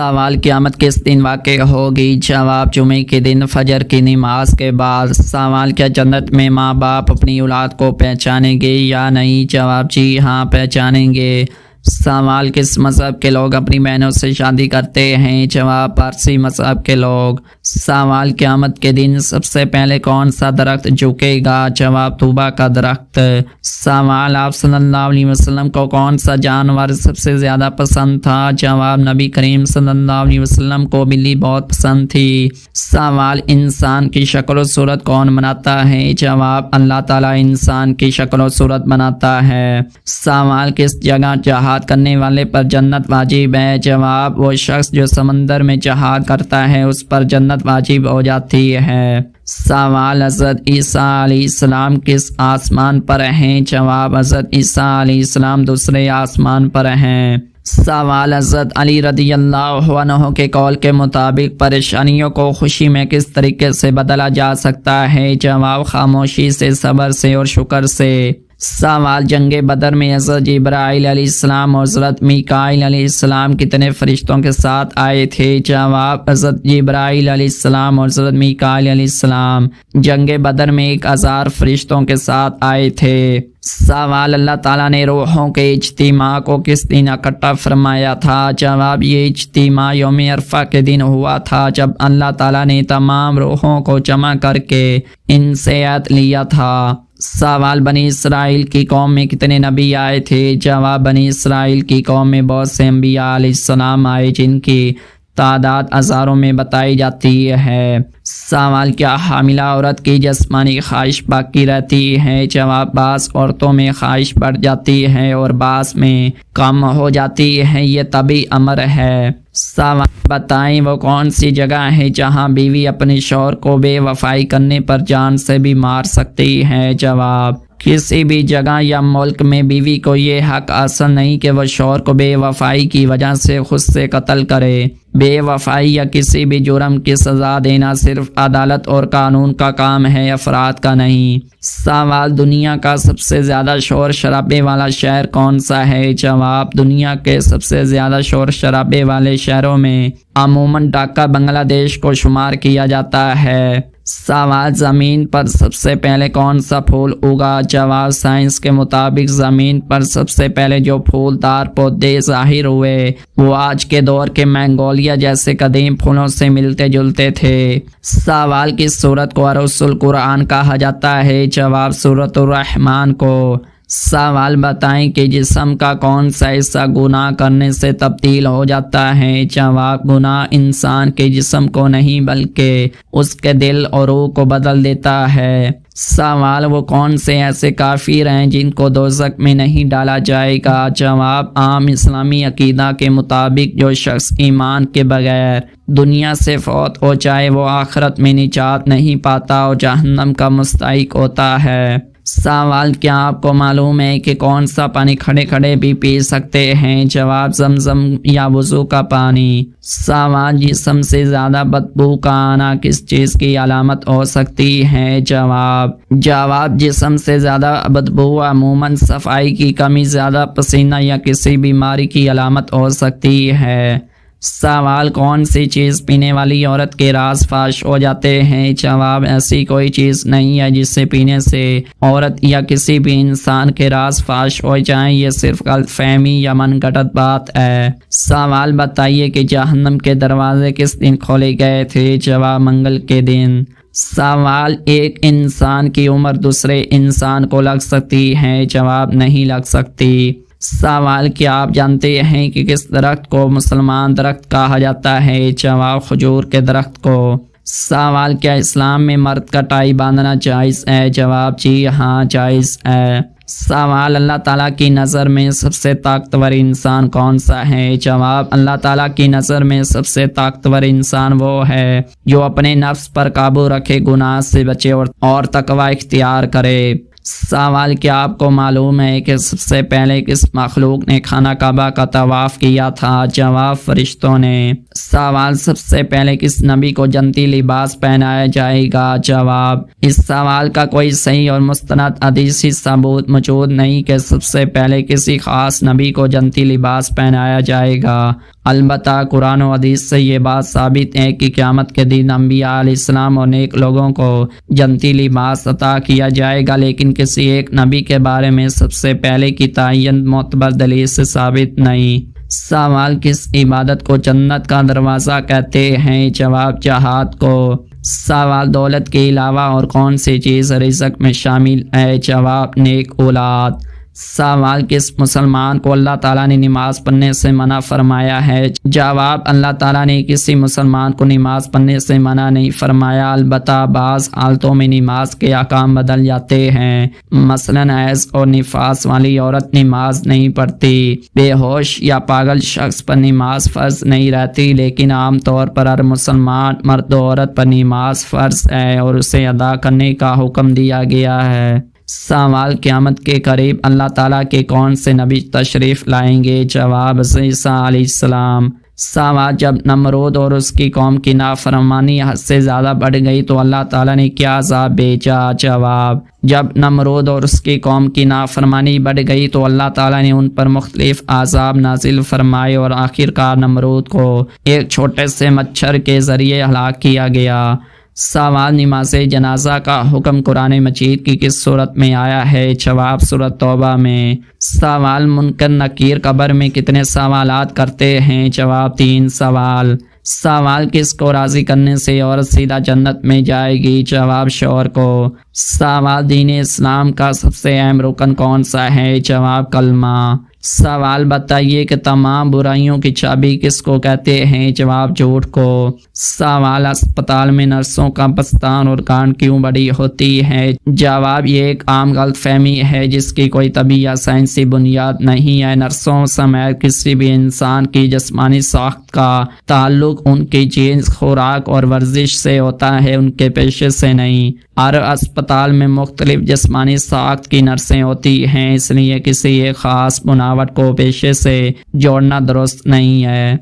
سوال قیامت کس دن واقع ہوگی؟ جواب جمعے کے دن فجر کی نماز کے بعد۔ سوال کیا جنت میں ماں باپ اپنی اولاد کو پہچانیں گے یا نہیں؟ جواب جی ہاں پہچانیں گے۔ سوال کس مذہب کے لوگ اپنی بہنوں سے شادی کرتے ہیں؟ جواب پارسی مذہب کے لوگ۔ سوال قیامت کے دن سب سے پہلے کون سا درخت جھکے گا؟ جواب طوبہ کا درخت۔ سوال آپ صلی اللہ علیہ وسلم کو کون سا جانور سب سے زیادہ پسند تھا؟ جواب نبی کریم صلی اللہ علیہ وسلم کو بلی بہت پسند تھی۔ سوال انسان کی شکل و صورت کون بناتا ہے؟ جواب اللہ تعالیٰ انسان کی شکل و صورت بناتا ہے۔ سوال کس جگہ جہاد کرنے والے پر جنت واجب ہے؟ جواب وہ شخص جو سمندر میں جہاد کرتا ہے اس پر جنت واجب ہو جاتی ہے۔ سوال حضرت عیسیٰ علیہ السلام کس آسمان پر ہیں؟ جواب حضرت عیسیٰ علیہ السلام دوسرے آسمان پر ہیں۔ سوال حضرت علی رضی اللہ عنہ کے قول کے مطابق پریشانیوں کو خوشی میں کس طریقے سے بدلا جا سکتا ہے؟ جواب خاموشی سے، صبر سے اور شکر سے۔ سوال جنگ بدر میں حضرت جبرائیل علیہ السلام اور حضرت میکائیل علیہ السلام کتنے فرشتوں کے ساتھ آئے تھے؟ جواب حضرت جبرائیل علیہ السلام اور حضرت میکائیل علیہ السلام جنگ بدر میں 1000 فرشتوں کے ساتھ آئے تھے۔ سوال اللہ تعالیٰ نے روحوں کے اجتماع کو کس دن اکٹھا فرمایا تھا؟ جواب یہ اجتماع یوم عرفہ کے دن ہوا تھا جب اللہ تعالیٰ نے تمام روحوں کو جمع کر کے ان سے عہد لیا تھا۔ سوال بنی اسرائیل کی قوم میں کتنے نبی آئے تھے؟ جواب بنی اسرائیل کی قوم میں بہت سے انبیاء علیہ السلام آئے جن کی تعداد ہزاروں میں بتائی جاتی ہے۔ سوال کیا حاملہ عورت کی جسمانی خواہش باقی رہتی ہے؟ جواب بعض عورتوں میں خواہش بڑھ جاتی ہے اور بعض میں کم ہو جاتی ہے، یہ طبعی امر ہے۔ سوال بتائیں وہ کون سی جگہ ہے جہاں بیوی اپنے شوہر کو بے وفائی کرنے پر جان سے بھی مار سکتی ہے؟ جواب کسی بھی جگہ یا ملک میں بیوی کو یہ حق حاصل نہیں کہ وہ شوہر کو بے وفائی کی وجہ سے خود سے قتل کرے۔ بے وفائی یا کسی بھی جرم کی سزا دینا صرف عدالت اور قانون کا کام ہے، افراد کا نہیں۔ سوال دنیا کا سب سے زیادہ شور شرابے والا شہر کون سا ہے؟ جواب دنیا کے سب سے زیادہ شور شرابے والے شہروں میں عموماً ڈھاکہ بنگلہ دیش کو شمار کیا جاتا ہے۔ سوال زمین پر سب سے پہلے کون سا پھول اگا؟ جواب سائنس کے مطابق زمین پر سب سے پہلے جو پھولدار پودے ظاہر ہوئے وہ آج کے دور کے مینگولیا جیسے قدیم پھولوں سے ملتے جلتے تھے۔ سوال کس سورت کو عروس القرآن کہا جاتا ہے؟ جواب سورۃ الرحمن کو۔ سوال بتائیں کہ جسم کا کون سا حصہ گناہ کرنے سے تبدیل ہو جاتا ہے؟ جواب گناہ انسان کے جسم کو نہیں بلکہ اس کے دل اور روح کو بدل دیتا ہے۔ سوال وہ کون سے ایسے کافر ہیں جن کو دوزخ میں نہیں ڈالا جائے گا؟ جواب عام اسلامی عقیدہ کے مطابق جو شخص ایمان کے بغیر دنیا سے فوت ہو جائے وہ آخرت میں نجات نہیں پاتا اور جہنم کا مستحق ہوتا ہے۔ سوال کیا آپ کو معلوم ہے کہ کون سا پانی کھڑے کھڑے بھی پی سکتے ہیں؟ جواب زمزم یا وضو کا پانی۔ سوال جسم سے زیادہ بدبو کا آنا کس چیز کی علامت ہو سکتی ہے؟ جواب جسم سے زیادہ بدبو عموماً صفائی کی کمی، زیادہ پسینہ یا کسی بیماری کی علامت ہو سکتی ہے۔ سوال کون سی چیز پینے والی عورت کے راز فاش ہو جاتے ہیں؟ جواب ایسی کوئی چیز نہیں ہے جسے پینے سے عورت یا کسی بھی انسان کے راز فاش ہو جائیں، یہ صرف غلط فہمی یا من گھڑت بات ہے۔ سوال بتائیے کہ جہنم کے دروازے کس دن کھولے گئے تھے؟ جواب منگل کے دن۔ سوال ایک انسان کی عمر دوسرے انسان کو لگ سکتی ہے؟ جواب نہیں لگ سکتی۔ سوال کیا آپ جانتے ہیں کہ کس درخت کو مسلمان درخت کہا جاتا ہے؟ جواب کھجور کے درخت کو۔ سوال کیا اسلام میں مرد کا ٹائی باندھنا جائز ہے؟ جواب جی ہاں جائز ہے۔ سوال اللہ تعالیٰ کی نظر میں سب سے طاقتور انسان کون سا ہے؟ جواب اللہ تعالیٰ کی نظر میں سب سے طاقتور انسان وہ ہے جو اپنے نفس پر قابو رکھے، گناہ سے بچے اور تقوی اختیار کرے۔ سوال کیا آپ کو معلوم ہے کہ سب سے پہلے کس مخلوق نے خانہ کعبہ کا طواف کیا تھا؟ جواب فرشتوں نے۔ سوال سب سے پہلے کس نبی کو جنتی لباس پہنایا جائے گا؟ جواب اس سوال کا کوئی صحیح اور مستند حدیثی ثبوت موجود نہیں کہ سب سے پہلے کسی خاص نبی کو جنتی لباس پہنایا جائے گا۔ البتہ قرآن و حدیث سے یہ بات ثابت ہے کہ قیامت کے دن انبیاء علیہ السلام اور نیک لوگوں کو جنتی لباس عطا کیا جائے گا، لیکن کسی ایک نبی کے بارے میں سب سے پہلے کی تعین معتبر دلیل سے ثابت نہیں۔ سوال: کس عبادت کو جنت کا دروازہ کہتے ہیں؟ جواب: جہاد کو۔ سوال: دولت کے علاوہ اور کون سی چیز رزق میں شامل ہے؟ جواب: نیک اولاد۔ سوال: کس مسلمان کو اللہ تعالیٰ نے نماز پڑھنے سے منع فرمایا ہے؟ جواب: اللہ تعالیٰ نے کسی مسلمان کو نماز پڑھنے سے منع نہیں فرمایا، البتہ بعض حالتوں میں نماز کے احکام بدل جاتے ہیں، مثلاً حیض اور نفاس والی عورت نماز نہیں پڑھتی، بے ہوش یا پاگل شخص پر نماز فرض نہیں رہتی، لیکن عام طور پر ہر مسلمان مرد و عورت پر نماز فرض ہے اور اسے ادا کرنے کا حکم دیا گیا ہے۔ سوال: قیامت کے قریب اللہ تعالیٰ کے کون سے نبی تشریف لائیں گے؟ جواب: عیسیٰ علیہ السلام۔ سوال: جب نمرود اور اس کی قوم کی نافرمانی حد سے زیادہ بڑھ گئی تو اللہ تعالیٰ نے کیا عذاب بھیجا؟ جواب: جب نمرود اور اس کی قوم کی نافرمانی بڑھ گئی تو اللہ تعالیٰ نے ان پر مختلف عذاب نازل فرمائے اور آخرکار نمرود کو ایک چھوٹے سے مچھر کے ذریعے ہلاک کیا گیا۔ سوال: نماز جنازہ کا حکم قرآن مجید کی کس صورت میں آیا ہے؟ جواب: سورۃ توبہ میں۔ سوال: منکر نکیر قبر میں کتنے سوالات کرتے ہیں؟ جواب: 3 سوال۔ سوال: کس کو راضی کرنے سے عورت سیدھا جنت میں جائے گی؟ جواب: شوہر کو۔ سوال: دین اسلام کا سب سے اہم رکن کون سا ہے؟ جواب: کلمہ۔ سوال: بتائیے کہ تمام برائیوں کی چابی کس کو کہتے ہیں؟ جواب: جھوٹ کو۔ سوال: اسپتال میں نرسوں کا بستان اور کان کیوں بڑی ہوتی ہے؟ جواب: یہ ایک عام غلط فہمی ہے جس کی کوئی طبی یا سائنسی بنیاد نہیں ہے۔ نرسوں سمیت کسی بھی انسان کی جسمانی ساخت کا تعلق ان کی جنس، خوراک اور ورزش سے ہوتا ہے، ان کے پیشے سے نہیں۔ ہر اسپتال میں مختلف جسمانی ساخت کی نرسیں ہوتی ہیں، اس لیے کسی ایک خاص بناوٹ کو پیشے سے جوڑنا درست نہیں ہے۔